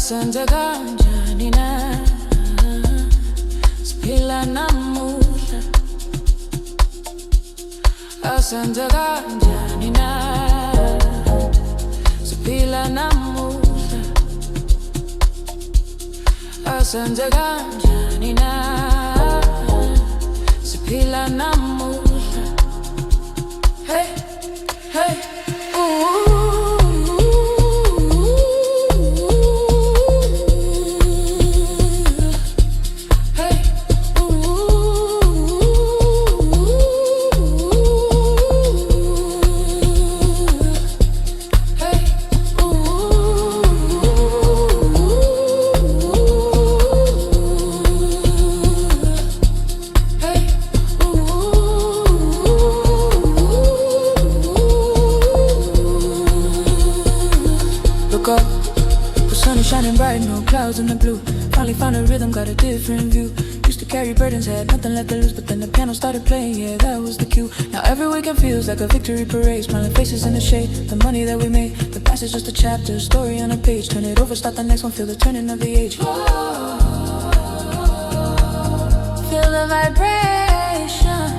Asenze kanjani na siphila namuhla. Asenze kanjani na siphila namuhla. Asenze kanjani na siphila namuhla. Hey, hey, ooh. Look up, the sun is shining bright, no clouds in the blue. Finally found a rhythm, got a different view. Used to carry burdens, had nothing left to lose, but then the piano started playing, yeah, that was the cue. Now every weekend feels like a victory parade. Smiling faces in the shade, the money that we made. The past is just a chapter, a story on a page. Turn it over, start the next one, feel the turning of the age. Oh, feel the vibration,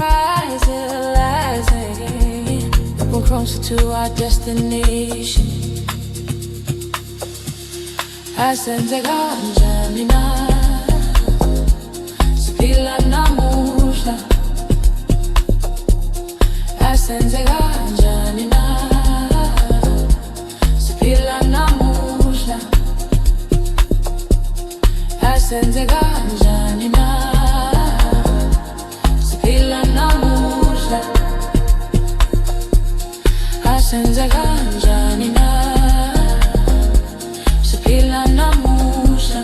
rising. We're closer to our destination. Asenze kanjani na siphila namuhla. Asenze kanjani na siphila namuhla. Asenze kanjani na siphila namuhla. Asenze kanjani na siphila namuhla.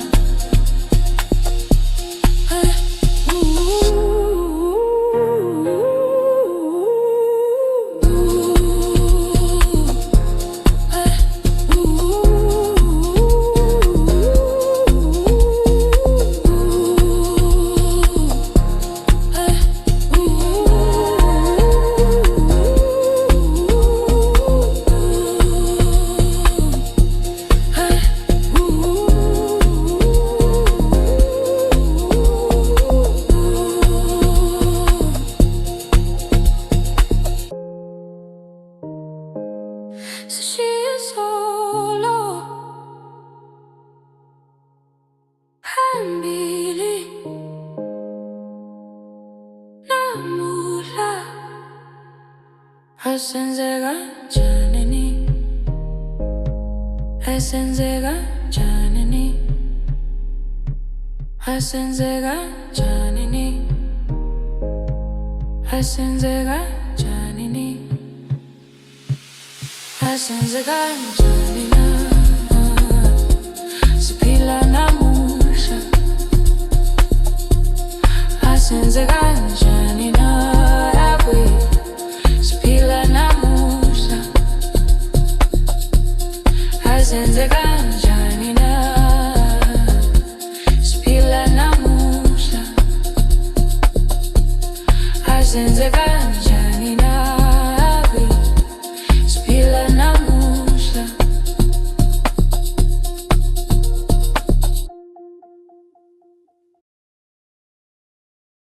So she is Izolo hambili namuhla. Asenze kanjani ni, asenze kanjani ni, asenze kanjani ni, asenze kanjani ni. Asenze kanjani na siphila namuhla. Asenze kanjani na siphila namuhla. Asenze kanjani na siphila namuhla. Asenze kanjani na